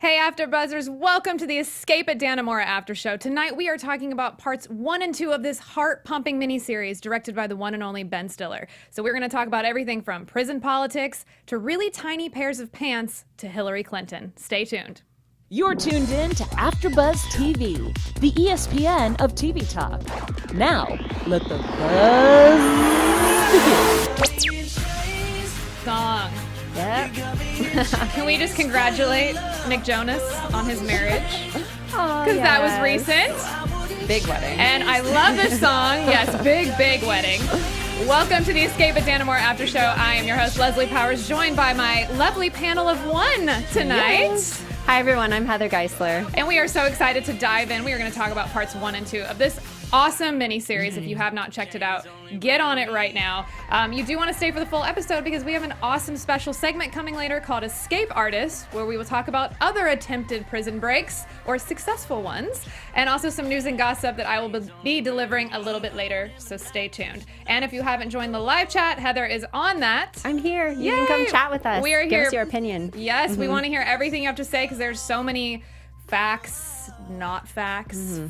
Hey, AfterBuzzers, welcome to the Escape at Dannemora After Show. Tonight we are talking about parts 1 and 2 of this heart-pumping miniseries directed by the one and only Ben Stiller. So we're going to talk about everything from prison politics to really tiny pairs of pants to Hillary Clinton. Stay tuned. You're tuned in to AfterBuzz TV, the ESPN of TV talk. Now, let the buzz begin. Song. Yep. Can we just congratulate Nick Jonas on his marriage? Because that was recent. Big wedding. And I love this song. Yes, big wedding. Welcome to the Escape at Dannemora After Show. I am your host, Leslie Powers, joined by my lovely panel of one tonight. Yes. Hi, everyone. I'm Heather Geisler. And we are so excited to dive in. We are going to talk about parts 1 and 2 of this awesome miniseries. If you have not checked it out, get on it right now. You do want to stay for the full episode because we have an awesome special segment coming later called Escape Artist, where we will talk about other attempted prison breaks or successful ones, and also some news and gossip that I will be delivering a little bit later, so stay tuned. And if you haven't joined the live chat, Heather is on that. I'm here. You can come chat with us. We are here. Give us your opinion. Yes, we want to hear everything you have to say because there's so many facts, not facts,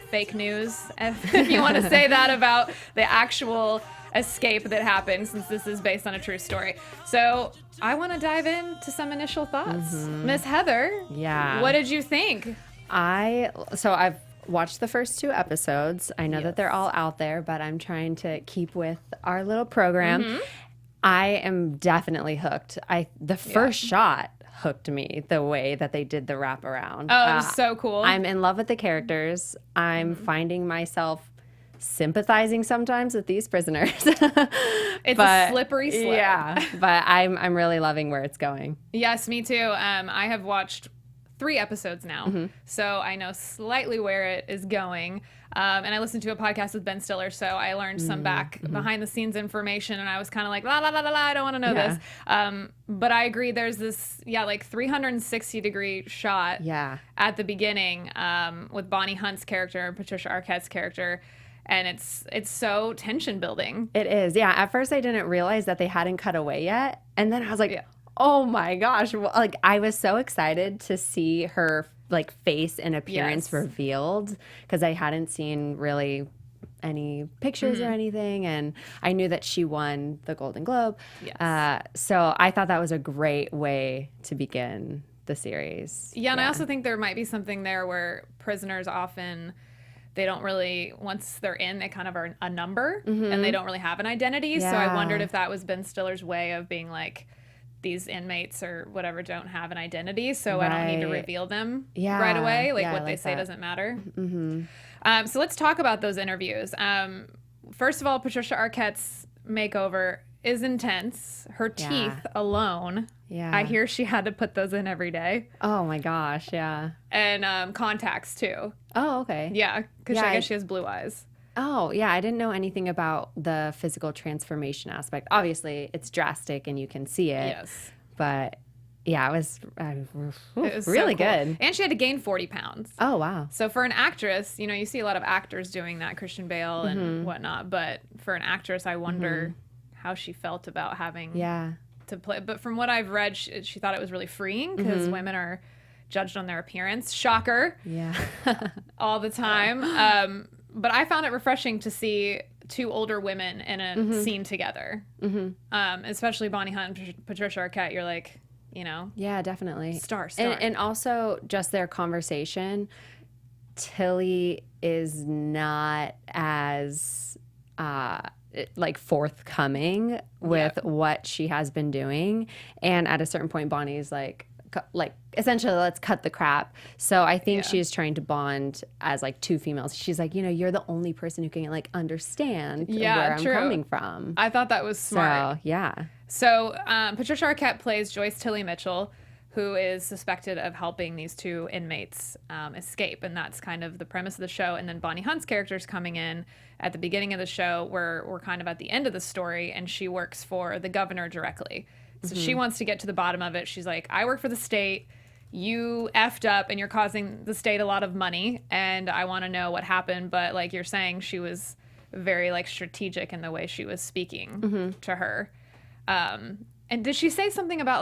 fake news, if you want to say that about the actual escape that happened, since this is based on a true story. So I want to dive into some initial thoughts. Miss Heather, what did you think? I've watched the first 2 episodes. I know that they're all out there, but I'm trying to keep with our little program. I am definitely hooked. The first shot hooked me, the way that they did the wraparound. Oh, it was so cool. I'm in love with the characters. I'm finding myself sympathizing sometimes with these prisoners. It's a slippery slope. Yeah, but I'm really loving where it's going. Yes, me too. I have watched 3 episodes now, so I know slightly where it is going. And I listened to a podcast with Ben Stiller, so I learned some behind the scenes information, and I was kind of like, la, la, la, la, la, I don't want to know this. But I agree, there's this, 360 degree shot at the beginning with Bonnie Hunt's character and Patricia Arquette's character. And it's so tension building. It is, yeah. At first, I didn't realize that they hadn't cut away yet. And then I was like, oh my gosh. Like, I was so excited to see her face and appearance revealed, because I hadn't seen really any pictures or anything, and I knew that she won the Golden Globe. So I thought that was a great way to begin the series. And I also think there might be something there where prisoners often, they don't really, once they're in, they kind of are a number and they don't really have an identity. So I wondered if that was Ben Stiller's way of being like, these inmates or whatever don't have an identity, so I don't need to reveal them right away. Like what they say doesn't matter. So let's talk about those interviews. First of all, Patricia Arquette's makeover is intense. Her teeth alone. I hear she had to put those in every day. Oh my gosh, yeah. And contacts too. Oh, okay. Yeah, because I guess she has blue eyes. Oh, yeah. I didn't know anything about the physical transformation aspect. Obviously, it's drastic and you can see it. Yes. But yeah, it was really so cool. Good. And she had to gain 40 pounds. Oh, wow. So for an actress, you see a lot of actors doing that, Christian Bale and whatnot. But for an actress, I wonder how she felt about having to play. But from what I've read, she thought it was really freeing because women are judged on their appearance. Shocker. Yeah. All the time. But I found it refreshing to see 2 older women in a scene together. Especially Bonnie Hunt and Patricia Arquette. You're like, Yeah, definitely. Star. And also just their conversation. Tilly is not as forthcoming with what she has been doing. And at a certain point, Bonnie's like essentially, let's cut the crap. So I think she's trying to bond as 2 females. She's like, you're the only person who can understand where I'm coming from. I thought that was smart. So, yeah. So Patricia Arquette plays Joyce Tilly Mitchell, who is suspected of helping these 2 inmates escape. And that's kind of the premise of the show. And then Bonnie Hunt's character is coming in at the beginning of the show, where we're kind of at the end of the story, and she works for the governor directly. So she wants to get to the bottom of it. She's like, I work for the state. You effed up and you're causing the state a lot of money. And I want to know what happened. But like you're saying, she was very strategic in the way she was speaking to her. And did she say something about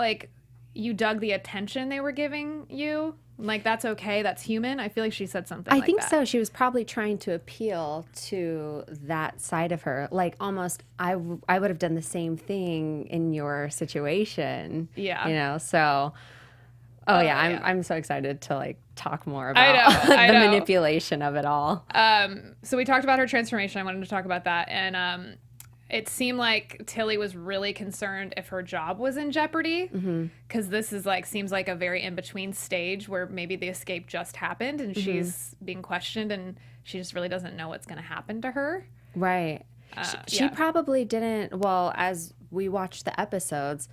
you dug the attention they were giving you. Like, that's okay. That's human. I feel like she said something I like think that. so. She was probably trying to appeal to that side of her. Like, almost, I would have done the same thing in your situation. Yeah. You know, so... Oh, yeah. I'm so excited to, like, talk more about I the know. manipulation of it all. So we talked about her transformation. I wanted to talk about that. And it seemed like Tilly was really concerned if her job was in jeopardy, because this is like, seems like a very in-between stage where maybe the escape just happened and she's being questioned and she just really doesn't know what's going to happen to her. Right. She probably didn't, well, as we watched the episodes,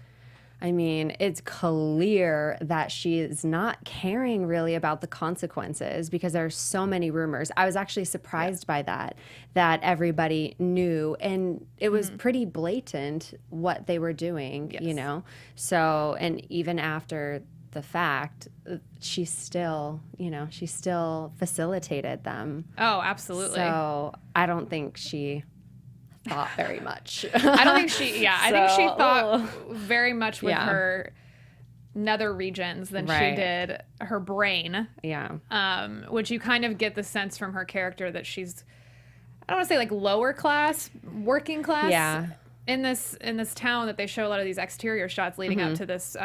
I mean, it's clear that she is not caring really about the consequences because there are so many rumors. I was actually surprised by that everybody knew. And it was pretty blatant what they were doing, you know? So, and even after the fact, she still facilitated them. Oh, absolutely. So I don't think she thought very much. I don't think she, I think she thought very much with her nether regions than she did her brain. Yeah. Which you kind of get the sense from her character that she's, I don't want to say like lower class, working class. Yeah. In this town that they show a lot of these exterior shots leading up to this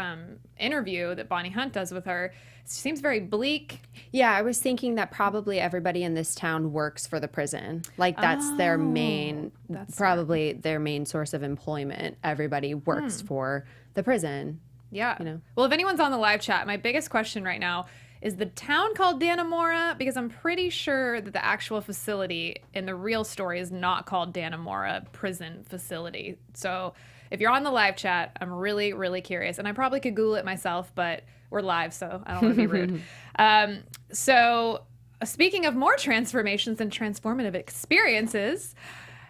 interview that Bonnie Hunt does with her. She seems very bleak. Yeah, I was thinking that probably everybody in this town works for the prison. Like that's their main, probably their main source of employment. Everybody works for the prison. Yeah. You know. Well, if anyone's on the live chat, my biggest question right now is the town called Dannemora? Because I'm pretty sure that the actual facility in the real story is not called Dannemora Prison Facility. So if you're on the live chat, I'm really, really curious. And I probably could Google it myself, but we're live, so I don't want to be rude. So speaking of more transformations and transformative experiences,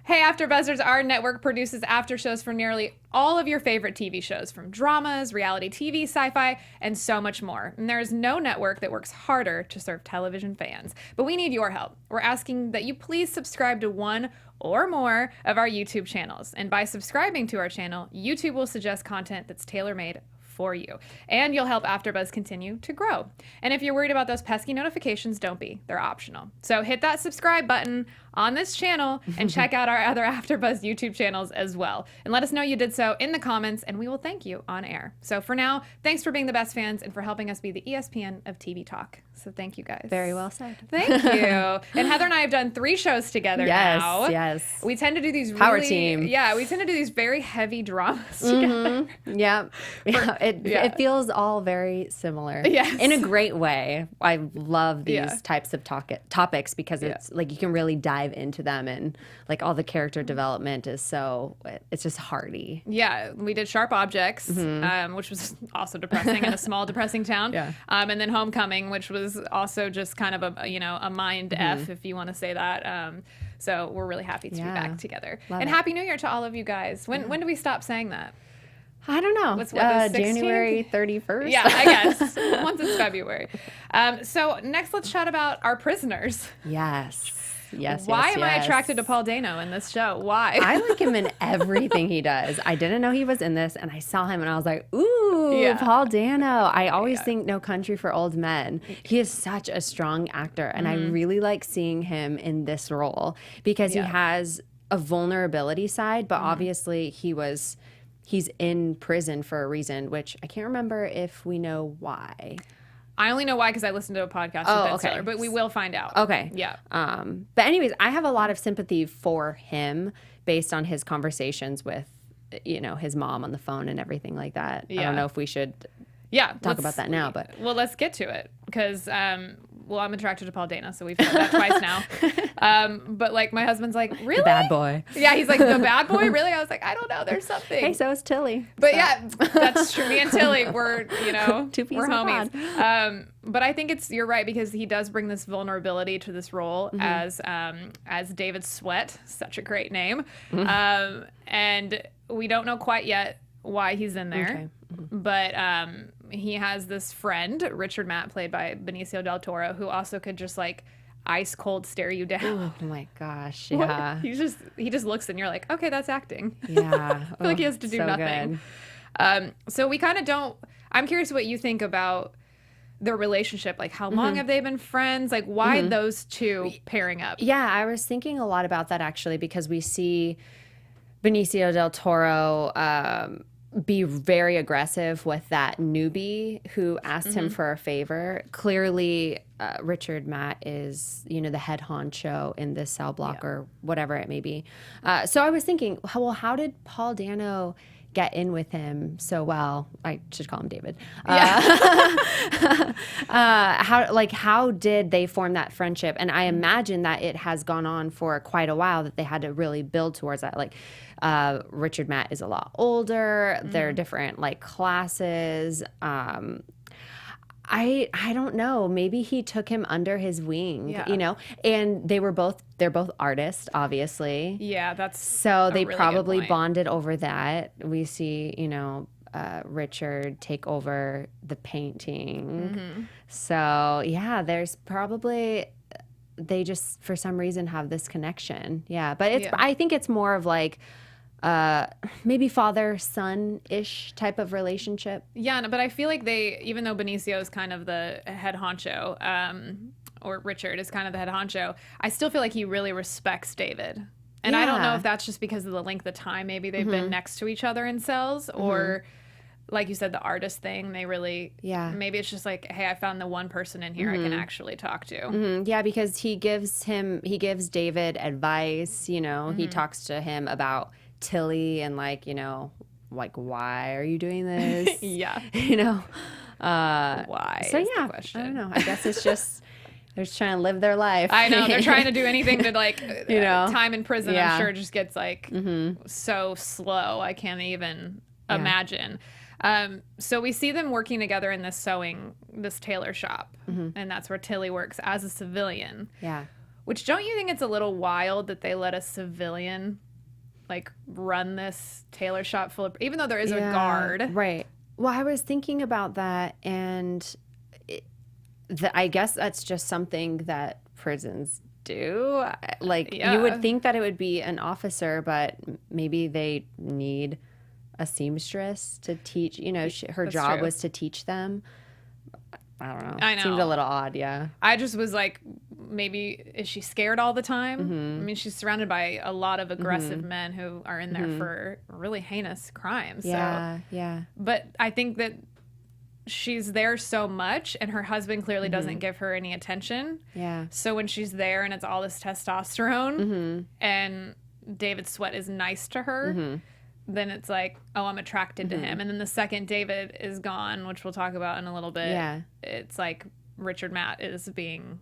hey, AfterBuzzers, our network produces after shows for nearly all of your favorite TV shows, from dramas, reality TV, sci-fi, and so much more. And there is no network that works harder to serve television fans. But we need your help. We're asking that you please subscribe to one or more of our YouTube channels. And by subscribing to our channel, YouTube will suggest content that's tailor-made for you. And you'll help AfterBuzz continue to grow. And if you're worried about those pesky notifications, don't be. They're optional. So hit that subscribe button on this channel and check out our other AfterBuzz YouTube channels as well. And let us know you did so in the comments, and we will thank you on air. So for now, thanks for being the best fans and for helping us be the ESPN of TV talk. So thank you guys. Very well said. Thank you. And Heather and I have done 3 shows together now. Yes. We tend to do these Power team. Yeah, we tend to do these very heavy dramas together. Yeah. It feels all very similar. Yes. In a great way. I love these types of topics because it's like you can really dive into them, and like all the character development is so, it's just hearty. Yeah, we did Sharp Objects, which was also depressing in a small depressing town. Yeah. And then Homecoming, which was also just kind of a mind F, if you want to say that. So we're really happy to be back together. Love and it. Happy New Year to all of you guys. When do we stop saying that? I don't know. What's the 16th? January 31st? Yeah, I guess. Once it's February. So next let's chat about our prisoners. Yes. Yes. Why am I attracted to Paul Dano in this show? Why? I like him in everything he does. I didn't know he was in this, and I saw him, and I was like, ooh, Paul Dano. I always think No Country for Old Men. He is such a strong actor, and I really like seeing him in this role because he has a vulnerability side, but obviously he's in prison for a reason, which I can't remember if we know why. I only know why because I listened to a podcast with Ben Stiller, but we will find out. Okay. Yeah. But anyways, I have a lot of sympathy for him based on his conversations with, his mom on the phone and everything like that. I don't know if we should talk about that now, but. Well, let's get to it because, I'm attracted to Paul Dano, so we've heard that twice now. But like my husband's like, really? The bad boy. Yeah, he's like, the bad boy? Really? I was like, I don't know. There's something. Hey, so is Tilly. But yeah, that's true. Me and Tilly, we're, Two peas we're in a homies. But I think you're right because he does bring this vulnerability to this role as David Sweat, such a great name. And we don't know quite yet why he's in there. Okay. But he has this friend, Richard Matt, played by Benicio del Toro, who also could just like ice cold stare you down. Oh my gosh, yeah. He just looks and you're like, okay, that's acting. Yeah. I feel like he has to do nothing. So we kind of don't. I'm curious what you think about their relationship. Like, how long have they been friends? Like, why those two pairing up? Yeah, I was thinking a lot about that actually, because we see Benicio del Toro be very aggressive with that newbie who asked him for a favor. Clearly, Richard Matt is, the head honcho in this cell block or whatever it may be. So I was thinking, well, how did Paul Dano get in with him so well? I should call him David. How did they form that friendship? And I imagine that it has gone on for quite a while, that they had to really build towards that. Like, Richard Matt is a lot older. They're different classes. I don't know. Maybe he took him under his wing, and they're both artists, obviously. Yeah, that's so they really probably bonded over that. We see, Richard take over the painting. So yeah, there's probably, they just for some reason have this connection. Yeah, but I think it's more of maybe father-son-ish type of relationship. Yeah, but I feel like even though Benicio is kind of the head honcho, or Richard is kind of the head honcho, I still feel like he really respects David. And I don't know if that's just because of the length of time maybe they've been next to each other in cells, or like you said, the artist thing, they really, maybe it's just like, hey, I found the one person in here I can actually talk to. Yeah, because he gives David advice, he talks to him about Tilly and why are you doing this? Why? So yeah, I don't know. I guess it's just they're just trying to live their life. I know, they're trying to do anything to time in prison. I'm sure just gets so slow. I can't even imagine. So we see them working together in this tailor shop, and that's where Tilly works as a civilian. Yeah. Which, don't you think it's a little wild that they let a civilian run this tailor shop full of, even though there is a guard? Right. Well, I was thinking about that, and I guess that's just something that prisons do. You would think that it would be an officer, but maybe they need a seamstress to teach. Her That's job true. was to teach them. I don't know. I know. It seemed a little odd, yeah. I just was like, maybe, is she scared all the time? I mean, she's surrounded by a lot of aggressive men who are in there for really heinous crimes. Yeah, But I think that she's there so much, and her husband clearly doesn't give her any attention. Yeah. So when she's there and it's all this testosterone, and David Sweat is nice to her, then it's like, oh, I'm attracted to him. And then the second David is gone, which we'll talk about in a little bit, it's like Richard Matt is being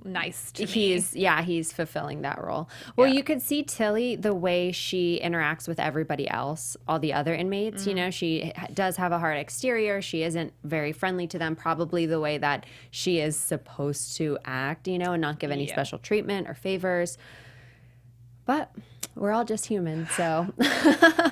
nice to me. He's fulfilling that role. Well, you could see Tilly, the way she interacts with everybody else, all the other inmates. She does have a hard exterior. She isn't very friendly to them, probably the way that she is supposed to act, and not give any special treatment or favors. But we're all just human, so.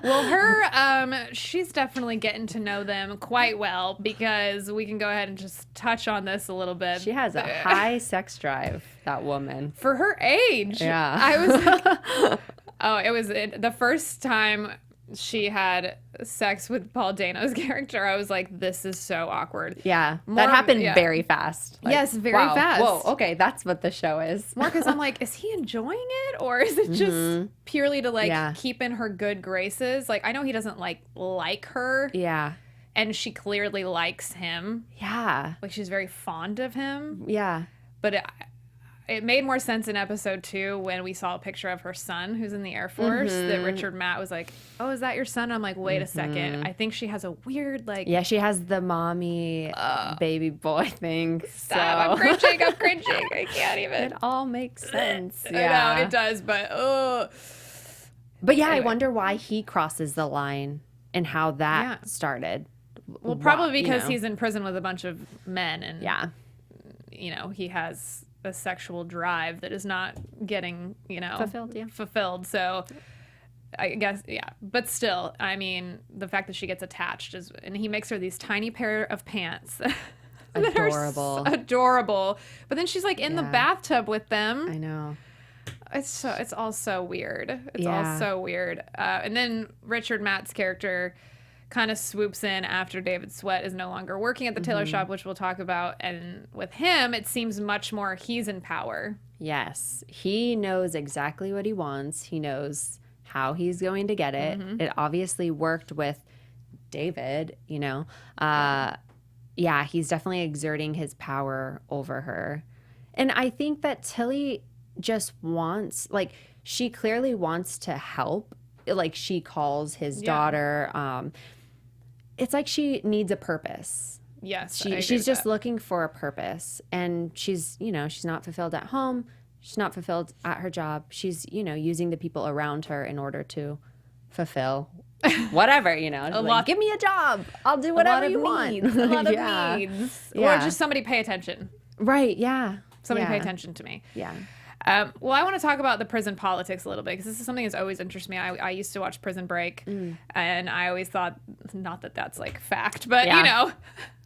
Well, her, she's definitely getting to know them quite well, because we can go ahead and just touch on this a little bit. She has a high sex drive, that woman. For her age. Yeah. I was like, it was the first time she had sex with Paul Dano's character. I was like, this is so awkward. Yeah. That happened very fast. Yes, very fast. Whoa, okay, that's what the show is. More because I'm like, is he enjoying it? Or is it just purely to keep in her good graces? I know he doesn't like her. Yeah. And she clearly likes him. Yeah. She's very fond of him. Yeah. But it made more sense in episode 2 when we saw a picture of her son who's in the Air Force, that Richard Matt was like, oh, is that your son? I'm like, wait a second. I think she has a weird Yeah, she has the mommy baby boy thing. Stop. I'm cringing. I can't even. It all makes sense. Yeah. I know, it does, but But yeah, anyway. I wonder why he crosses the line and how that started. Well, probably because he's in prison with a bunch of men, and he has a sexual drive that is not getting, fulfilled. So I guess, but still, I mean, the fact that she gets attached and he makes her these tiny pair of pants. Adorable. Adorable. But then she's in the bathtub with them. I know. It's all so weird. It's all so weird. And then Richard Matt's character kind of swoops in after David Sweat is no longer working at the tailor shop, which we'll talk about. And with him, it seems much more he's in power. Yes. He knows exactly what he wants. He knows how he's going to get it. It obviously worked with David, you know. Yeah, he's definitely exerting his power over her. And I think that Tilly just wants, like, she clearly wants to help. Like, she calls his daughter. It's like she needs a purpose. Yes, she's just looking for a purpose. And she's, you know, she's not fulfilled at home. She's not fulfilled at her job. She's, you know, using the people around her in order to fulfill whatever, you know. Like, give me a job. I'll do whatever you want. A lot of needs. Or just somebody pay attention. Right, yeah. Somebody pay attention to me. Yeah. Well, I want to talk about the prison politics a little bit because this is something that's always interested me. I used to watch Prison Break, and I always thought, not that that's like fact, but you know,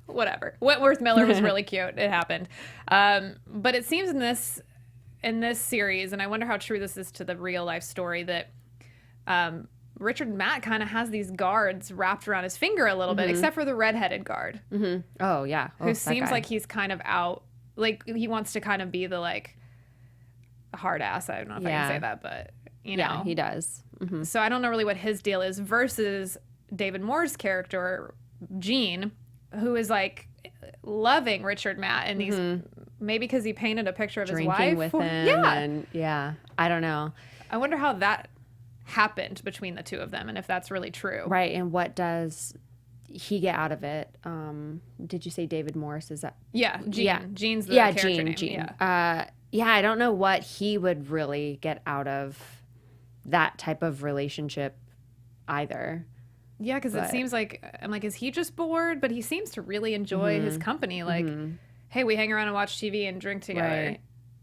whatever. Wentworth Miller was really cute. It happened. But it seems in this series, and I wonder how true this is to the real life story, that Richard Matt kind of has these guards wrapped around his finger a little bit, except for the redheaded guard. Oh, yeah. Who seems like he's kind of out. Like, he wants to kind of be the, like, hard ass. I don't know if I can say that, but, you know. Yeah, he does. So I don't know really what his deal is versus David Moore's character, Gene, who is, like, loving Richard Matt. And he's, maybe because he painted a picture of his wife. Drinking with him. And, I don't know. I wonder how that happened between the two of them and if that's really true. Right, and what does he get out of it? Did you say David Morris? Is that? Yeah, Gene. Yeah. Gene's the character name. Gene. Yeah, I don't know what he would really get out of that type of relationship either. Yeah, because it seems like, I'm like, is he just bored? But he seems to really enjoy his company. Like, hey, we hang around and watch TV and drink together.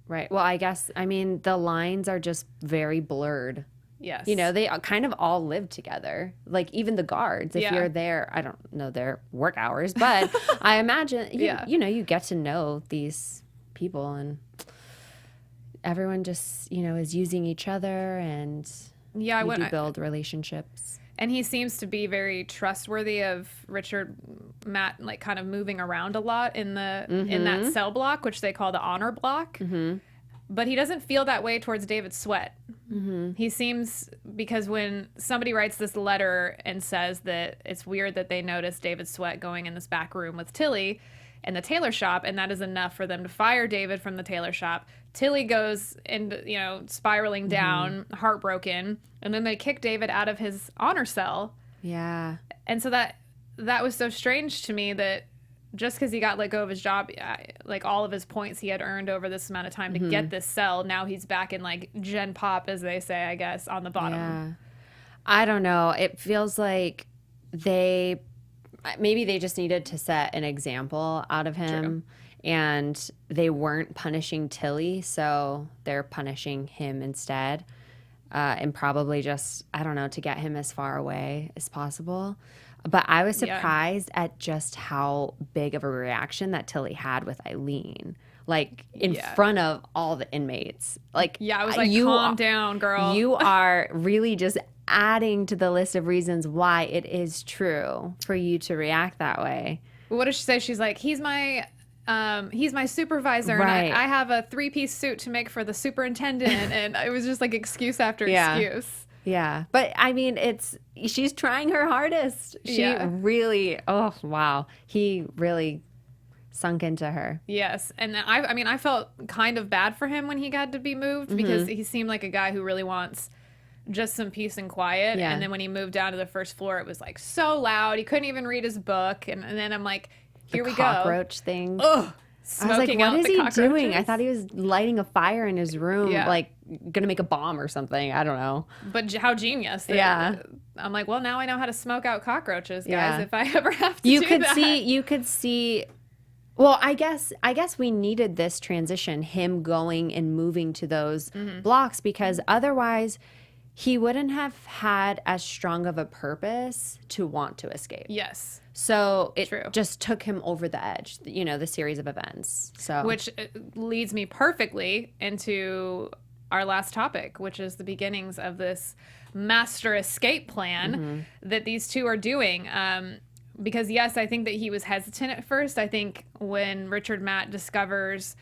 Right. Well, I guess, I mean, the lines are just very blurred. Yes. You know, they kind of all live together. Like, even the guards, if you're there, I don't know their work hours, but I imagine, you know, you get to know these people and everyone just, you know, is using each other and you do build relationships. And he seems to be very trustworthy of Richard Matt, like kind of moving around a lot in the in that cell block, which they call the honor block. But he doesn't feel that way towards David Sweat. He seems, because when somebody writes this letter and says that it's weird that they noticed David Sweat going in this back room with Tilly in the tailor shop, and that is enough for them to fire David from the tailor shop. Tilly goes into, you know, spiraling down, heartbroken, and then they kick David out of his honor cell. Yeah. And so that was so strange to me, that just because he got let go of his job, like all of his points he had earned over this amount of time to get this cell, now he's back in like Gen Pop, as they say, I guess, on the bottom. Yeah. I don't know. It feels like maybe they just needed to set an example out of him. True. And they weren't punishing Tilly, so they're punishing him instead. And probably just, I don't know, to get him as far away as possible. But I was surprised at just how big of a reaction that Tilly had with Eileen. Like, in front of all the inmates. Like, I was like, calm down, girl. You are really just adding to the list of reasons why it is true for you to react that way. What does she say? She's like, he's my supervisor, right. And I have a 3-piece suit to make for the superintendent. And it was just like excuse after excuse. Yeah. But I mean, she's trying her hardest. She really, oh, wow. He really sunk into her. Yes. And I mean, I felt kind of bad for him when he got to be moved because he seemed like a guy who really wants just some peace and quiet. And then when he moved down to the first floor, it was like so loud. He couldn't even read his book. And then I'm like, here we go. Cockroach thing. Ugh. I was like, what is he doing? I thought he was lighting a fire in his room, like gonna make a bomb or something. I don't know. But how genius. I'm like, well, now I know how to smoke out cockroaches, guys, if I ever have to do that. You could see. Well, I guess we needed this transition, him going and moving to those blocks, because otherwise he wouldn't have had as strong of a purpose to want to escape. Yes. So it just took him over the edge, you know, the series of events. So, which leads me perfectly into our last topic, which is the beginnings of this master escape plan that these two are doing. Because yes, I think that he was hesitant at first. I think when Richard Matt discovers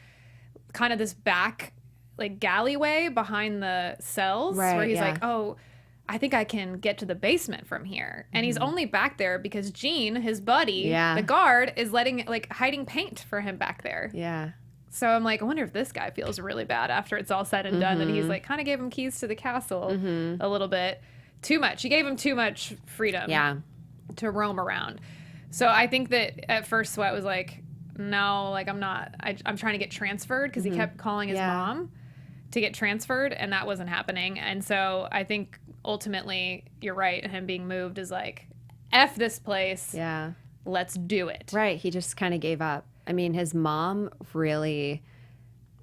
kind of this back like alleyway behind the cells where he's like, oh, I think I can get to the basement from here. And he's only back there because Gene, his buddy, the guard, is hiding paint for him back there. Yeah. So I'm like, I wonder if this guy feels really bad after it's all said and done that he's like kind of gave him keys to the castle a little bit. Too much. He gave him too much freedom to roam around. So I think that at first Sweat was like, no, like I'm trying to get transferred because he kept calling his mom to get transferred and that wasn't happening. And so I think ultimately you're right. Him being moved is like, F this place. Yeah. Let's do it. Right. He just kind of gave up. I mean, his mom really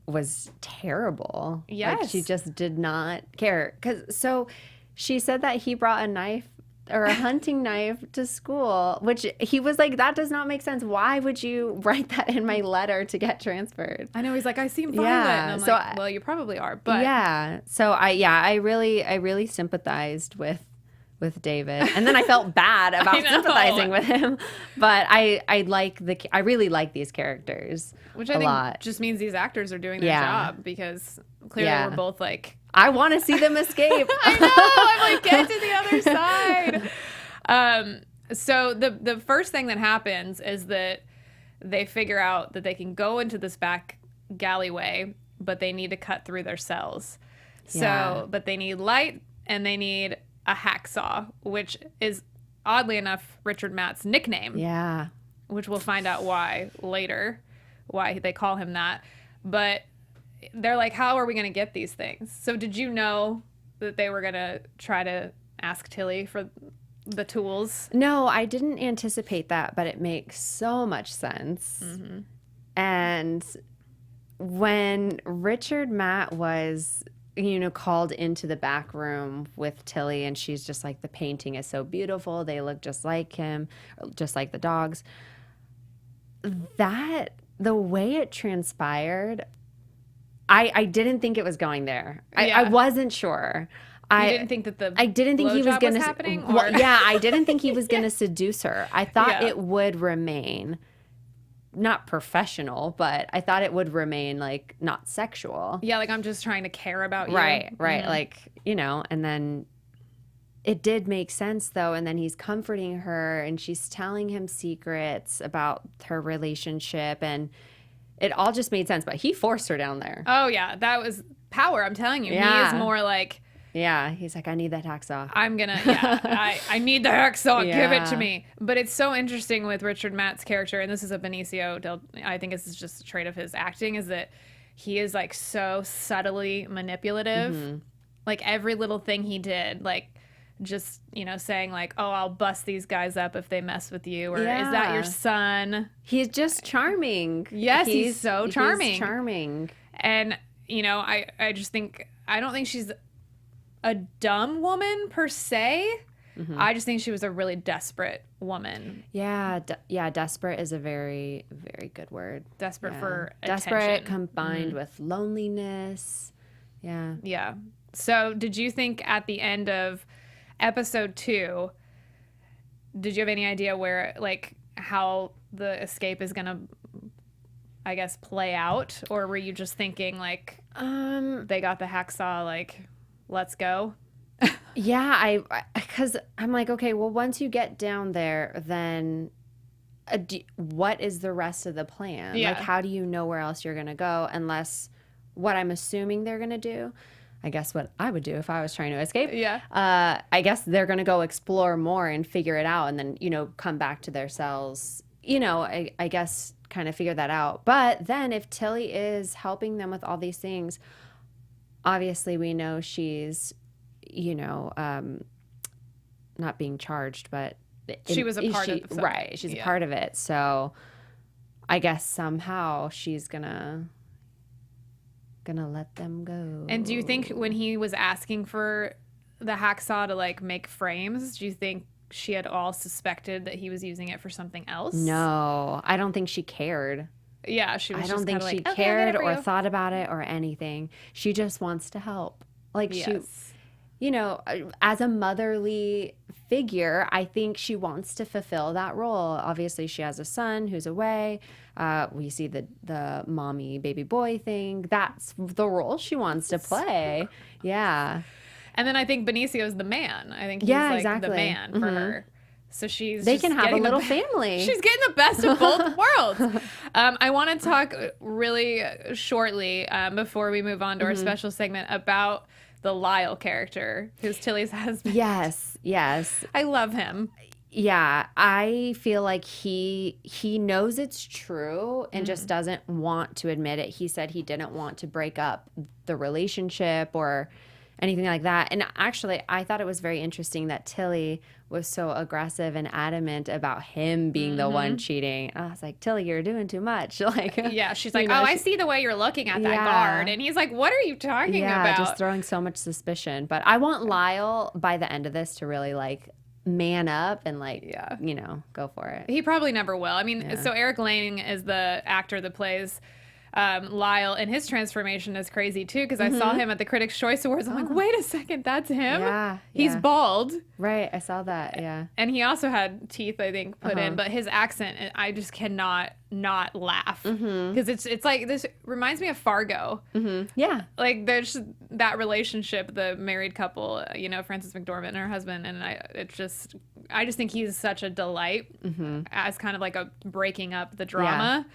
was terrible. Yes. Like, she just did not care. So she said that he brought a knife or a hunting knife to school, which he was like, that does not make sense. Why would you write that in my letter to get transferred? I know. He's like, I seem violent. And I'm like, well, you probably are. But yeah. So I really sympathized with David, and then I felt bad about sympathizing with him, but I really like these characters, which I think just means these actors are doing their job, because clearly we're both like, I want to see them escape. I know, I'm like, get to the other side. So the first thing that happens is that they figure out that they can go into this back alleyway, but they need to cut through their cells. So, but they need light and they need a hacksaw, which is oddly enough Richard Matt's nickname. Yeah. Which we'll find out why later, why they call him that. But they're like, how are we going to get these things? So did you know that they were going to try to ask Tilly for the tools? No, I didn't anticipate that, but it makes so much sense. And when Richard Matt was called into the back room with Tilly, and she's just like, the painting is so beautiful. They look just like him, just like the dogs. The way it transpired, I didn't think it was going there. I wasn't sure. You didn't think that I didn't think he was going to happening? I didn't think he was going to seduce her. I thought it would remain not professional, but I thought it would remain like not sexual. Yeah, like I'm just trying to care about you. Right. Like, and then it did make sense though. And then he's comforting her and she's telling him secrets about her relationship, and it all just made sense. But he forced her down there. Oh yeah, that was power. I'm telling you, he is more like. Yeah, he's like, I need that hacksaw. I need the hacksaw. Give it to me. But it's so interesting with Richard Matt's character, and this is a Benicio I think this is just a trait of his acting, is that he is like so subtly manipulative. Like every little thing he did, like just, saying like, oh, I'll bust these guys up if they mess with you, or is that your son? He's just charming. Yes, he's so charming. He's charming. And, I just think, I don't think she's a dumb woman per se. I just think she was a really desperate woman. Yeah, desperate is a very, very good word. Desperate for attention. Desperate combined with loneliness. Yeah. Yeah. So did you think at the end of episode 2, did you have any idea where, like, how the escape is going to, I guess, play out? Or were you just thinking, like, they got the hacksaw, like, let's go? Yeah, because I'm like, okay, well, once you get down there, then what is the rest of the plan? Yeah. Like, how do you know where else you're going to go? Unless what I'm assuming they're going to do, I guess what I would do if I was trying to escape. Yeah. I guess they're going to go explore more and figure it out, and then, come back to their cells, I guess kind of figure that out. But then if Tilly is helping them with all these things, obviously we know she's, not being charged, but she was a part of the right. She's a part of it. So I guess somehow she's gonna let them go. And do you think when he was asking for the hacksaw to like make frames, do you think she had all suspected that he was using it for something else? No, I don't think she cared. Yeah, she was. I don't think she cared or thought about it or anything. She just wants to help. Like as a motherly figure, I think she wants to fulfill that role. Obviously, she has a son who's away. We see the mommy baby boy thing. That's the role she wants to play. Yeah. And then I think Benicio's the man. I think he's the man for her. So they can have a little family. She's getting the best of both worlds. I want to talk really shortly before we move on to our special segment about the Lyle character, who's Tilly's husband. Yes. I love him. Yeah, I feel like he knows it's true and just doesn't want to admit it. He said he didn't want to break up the relationship or anything like that. And actually, I thought it was very interesting that Tilly was so aggressive and adamant about him being the one cheating. I was like, Tilly, you're doing too much. Yeah, she's like, I see the way you're looking at that guard. And he's like, what are you talking about? Yeah, just throwing so much suspicion. But I want Lyle, by the end of this, to really man up and go for it. He probably never will. I mean, so Eric Lanning is the actor that plays Lyle, and his transformation is crazy too, because I saw him at the Critics' Choice Awards. I'm like, wait a second, that's him? Yeah. He's bald. Right, I saw that, yeah. And he also had teeth, I think, put in, but his accent, I just cannot not laugh. Because it's like, this reminds me of Fargo. Yeah. Like, there's that relationship, the married couple, Frances McDormand and her husband, and I just think he's such a delight as kind of like a breaking up the drama. Yeah.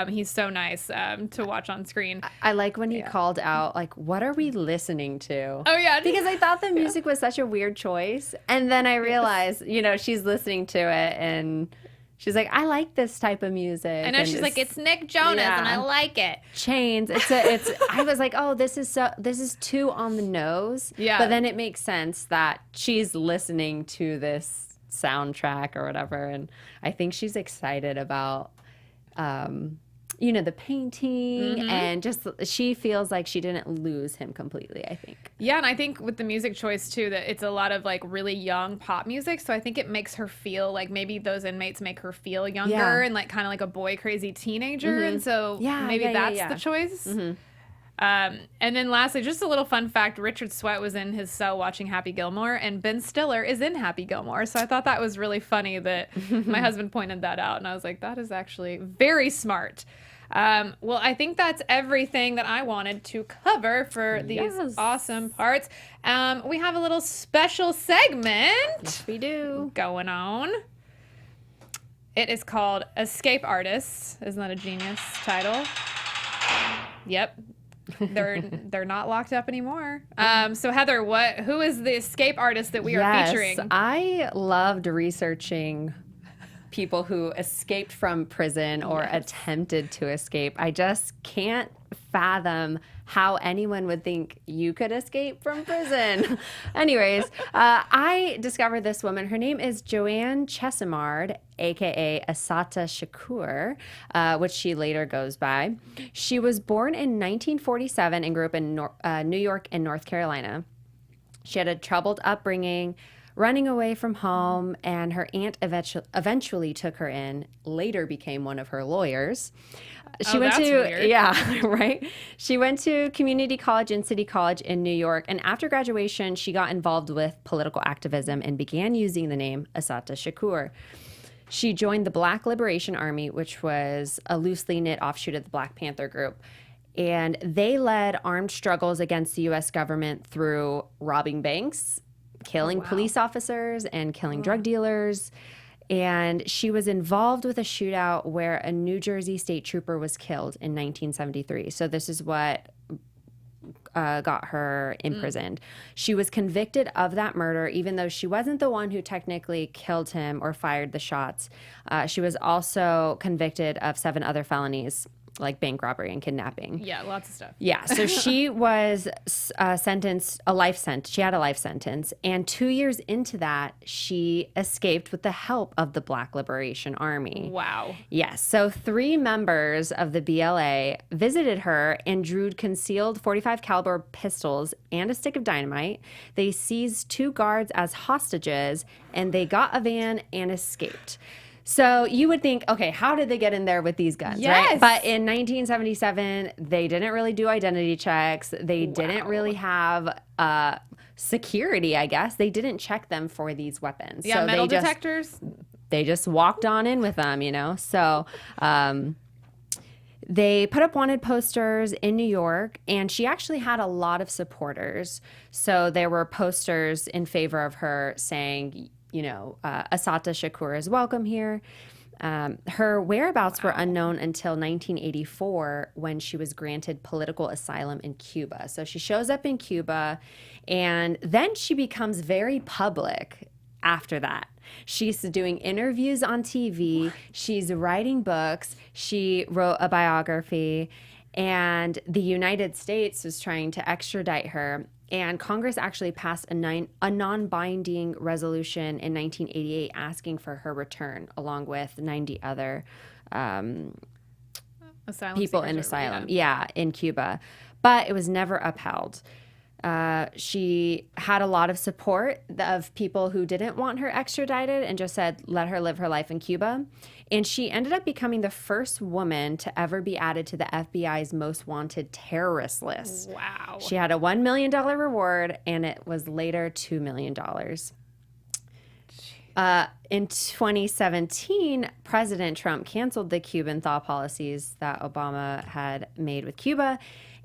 He's so nice to watch on screen. I like when he called out, what are we listening to? Oh, yeah. Because I thought the music was such a weird choice. And then I realized, she's listening to it and she's like, I like this type of music. I know, she's like, it's Nick Jonas and I like it. Chains. I was like, oh, this is too on the nose. Yeah. But then it makes sense that she's listening to this soundtrack or whatever. And I think she's excited about the painting and just she feels like she didn't lose him completely, I think. Yeah, and I think with the music choice too, that it's a lot of really young pop music, so I think it makes her feel like maybe those inmates make her feel younger and kind of like a boy crazy teenager, and so maybe that's the choice. And then lastly, just a little fun fact, Richard Sweat was in his cell watching Happy Gilmore, and Ben Stiller is in Happy Gilmore. So I thought that was really funny that my husband pointed that out, and I was like, that is actually very smart. Well, I think that's everything that I wanted to cover for these awesome parts. We have a little special segment. Yes, we do. Going on. It is called Escape Artists. Isn't that a genius title? Yep. They're not locked up anymore. So Heather, who is the escape artist that we are featuring? I loved researching people who escaped from prison or attempted to escape. I just can't fathom how anyone would think you could escape from prison. Anyways, I discovered this woman. Her name is Joanne Chesimard, a.k.a. Asata Shakur, which she later goes by. She was born in 1947 and grew up in New York and North Carolina. She had a troubled upbringing, running away from home, and her aunt eventually took her in, later became one of her lawyers. She went to weird. Yeah, right. She went to community college and city college in New York, and after graduation, she got involved with political activism and began using the name Asata Shakur. She joined the Black Liberation Army, which was a loosely knit offshoot of the Black Panther group. And they led armed struggles against the U.S. government through robbing banks, killing police officers, and killing drug dealers. And she was involved with a shootout where a New Jersey state trooper was killed in 1973. So this is what got her imprisoned. She was convicted of that murder, even though she wasn't the one who technically killed him or fired the shots. She was also convicted of 7 other felonies, like bank robbery and kidnapping. Yeah, lots of stuff. Yeah, so she was sentenced a life sentence. She had a life sentence, and 2 years into that, she escaped with the help of the Black Liberation Army. Wow. Yes, so 3 members of the BLA visited her and drew concealed .45 caliber pistols and a stick of dynamite. They seized 2 guards as hostages, and they got a van and escaped. So you would think, okay, how did they get in there with these guns, right? But in 1977, they didn't really do identity checks. They didn't really have security, I guess. They didn't check them for these weapons. Yeah, so metal detectors. They just walked on in with them, you know? So they put up wanted posters in New York, and she actually had a lot of supporters. So there were posters in favor of her saying, you know, Assata Shakur is welcome here. Her whereabouts were unknown until 1984 when she was granted political asylum in Cuba. So she shows up in Cuba, and then she becomes very public after that. She's doing interviews on TV. She's writing books. She wrote a biography, and the United States was trying to extradite her. And Congress actually passed a non-binding resolution in 1988 asking for her return, along with 90 other people in asylum. Yeah, in Cuba. But it was never upheld. She had a lot of support of people who didn't want her extradited and just said, let her live her life in Cuba. And she ended up becoming the first woman to ever be added to the FBI's most wanted terrorist list. Wow. She had a $1 million reward, and it was later $2 million. In 2017, President Trump canceled the Cuban thaw policies that Obama had made with Cuba.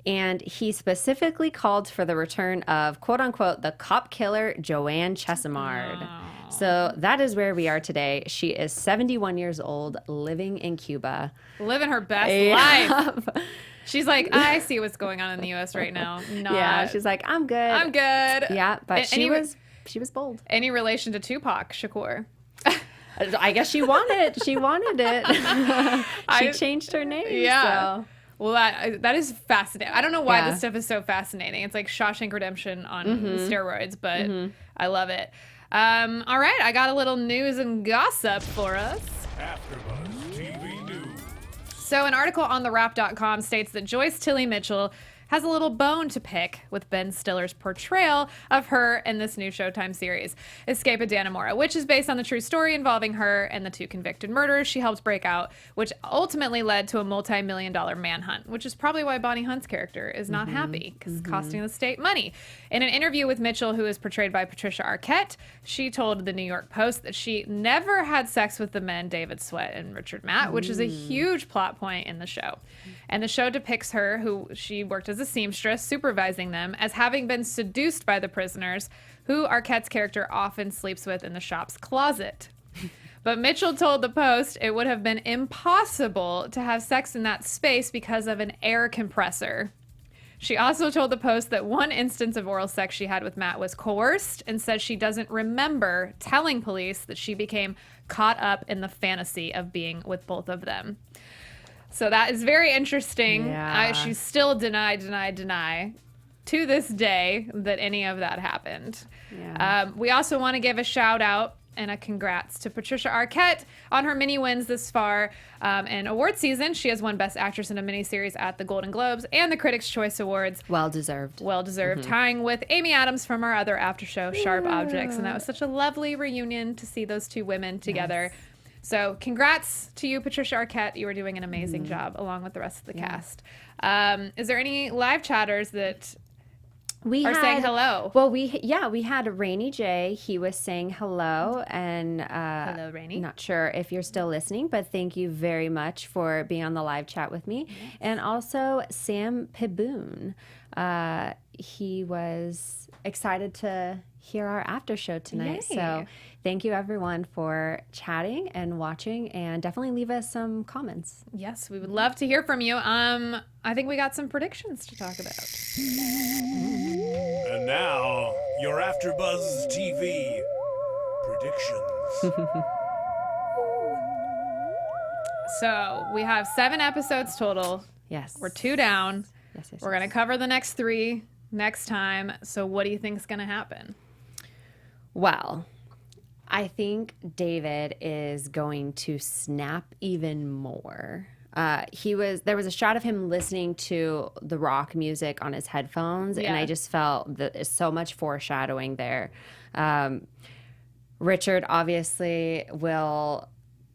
And he specifically called for the return of, quote unquote, the cop killer Joanne Chesimard. Oh. So that is where we are today. She is 71 years old, living in Cuba. Living her best life. She's like, I see what's going on in the U.S. right now. Yeah, she's like, I'm good. I'm good. Yeah, but she was bold. Any relation to Tupac Shakur? I guess she wanted it. She changed her name. Yeah. So. Well, that is fascinating. I don't know why this stuff is so fascinating. It's like Shawshank Redemption on steroids, but I love it. All right, I got a little news and gossip for us. AfterBuzz TV News. So an article on TheWrap.com states that Joyce Tilly Mitchell has a little bone to pick with Ben Stiller's portrayal of her in this new Showtime series, Escape at Dannemora, which is based on the true story involving her and the 2 convicted murderers she helped break out, which ultimately led to a multi-million-dollar manhunt, which is probably why Bonnie Hunt's character is not happy, because it's costing the state money. In an interview with Mitchell, who is portrayed by Patricia Arquette, she told the New York Post that she never had sex with the men David Sweat and Richard Matt, which is a huge plot point in the show. And the show depicts her, who she worked as a seamstress, supervising them, as having been seduced by the prisoners, who Arquette's character often sleeps with in the shop's closet. But Mitchell told the Post it would have been impossible to have sex in that space because of an air compressor. She also told the Post that one instance of oral sex she had with Matt was coerced, and says she doesn't remember telling police that she became caught up in the fantasy of being with both of them. So that is very interesting. Yeah. She still deny to this day that any of that happened. Yeah. We also want to give a shout out and a congrats to Patricia Arquette on her mini wins this far in award season. She has won Best Actress in a Miniseries at the Golden Globes and the Critics' Choice Awards. Well deserved. Tying with Amy Adams from our other after show, Sharp Objects. And that was such a lovely reunion to see those 2 women together. Yes. So congrats to you, Patricia Arquette. You are doing an amazing job along with the rest of the cast. Is there any live chatters that are saying hello? Well, we had Rainy J. He was saying hello, and hello, Rainy. Not sure if you're still listening, but thank you very much for being on the live chat with me. Yes. And also Sam Piboon. He was excited to hear our after show tonight. Yay. So thank you everyone for chatting and watching, and definitely leave us some comments. Yes, we would love to hear from you. I think we got some predictions to talk about. And now, your AfterBuzz TV predictions. So we have 7 episodes total. Yes. We're 2 down. Yes. We're going to cover the next 3 next time. So what do you think is going to happen? Well, I think David is going to snap even more. There was a shot of him listening to the rock music on his headphones, and I just felt that so much foreshadowing there. Richard obviously will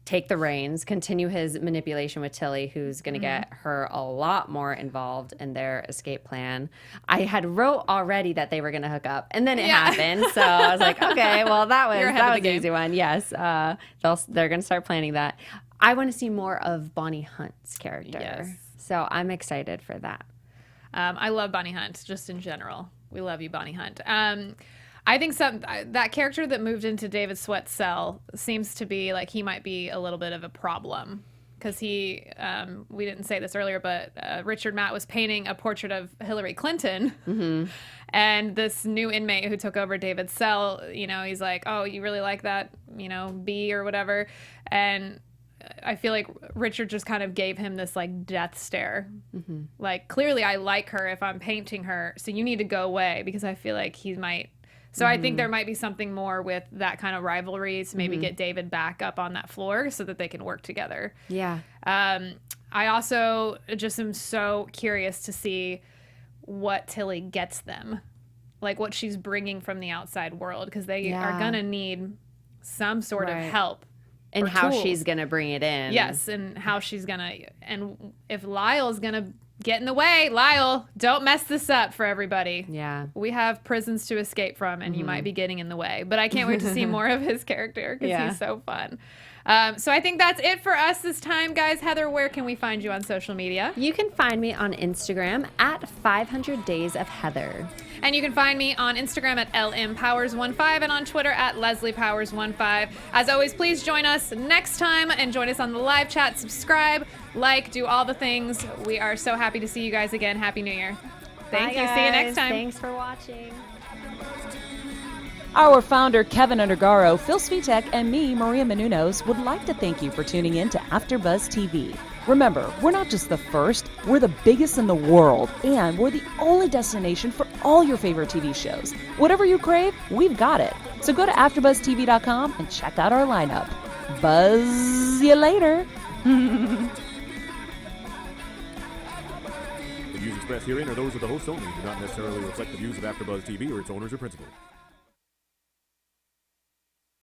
take the reins, continue his manipulation with Tilly, who's going to get her a lot more involved in their escape plan. I had wrote already that they were going to hook up, and then it happened. So I was like, okay, well, that was an easy one. Yes, they're going to start planning that. I want to see more of Bonnie Hunt's character. Yes. So I'm excited for that. I love Bonnie Hunt, just in general. We love you, Bonnie Hunt. I think that character that moved into David Sweat's cell seems to be like he might be a little bit of a problem because we didn't say this earlier, but Richard Matt was painting a portrait of Hillary Clinton, and this new inmate who took over David's cell, he's like, oh, you really like that, B or whatever, and I feel like Richard just kind of gave him this like death stare. Like, clearly I like her if I'm painting her, so you need to go away, because I feel like he might. So I think there might be something more with that kind of rivalry to maybe get David back up on that floor so that they can work together. Yeah. I also just am so curious to see what Tilly gets them, like what she's bringing from the outside world, because they are going to need some sort of help. And how she's going to bring it in. Yes, and how she's going to, and if Lyle's going to get in the way, Lyle, don't mess this up for everybody. Yeah. We have prisons to escape from, and you might be getting in the way. But I can't wait to see more of his character, because he's so fun. So I think that's it for us this time, guys. Heather, where can we find you on social media? You can find me on Instagram at 500 Days of Heather. And you can find me on Instagram at lmpowers15 and on Twitter at lesliepowers15. As always, please join us next time and join us on the live chat. Subscribe, like, do all the things. We are so happy to see you guys again. Happy New Year. Thank you. Guys. See you next time. Thanks for watching. Our founder, Keven Undergaro, Phil Svitek, and me, Maria Menounos, would like to thank you for tuning in to AfterBuzz TV. Remember, we're not just the first, we're the biggest in the world, and we're the only destination for all your favorite TV shows. Whatever you crave, we've got it. So go to AfterBuzzTV.com and check out our lineup. Buzz you later. The views expressed herein are those of the hosts only and do not necessarily reflect the views of AfterBuzz TV or its owners or principals.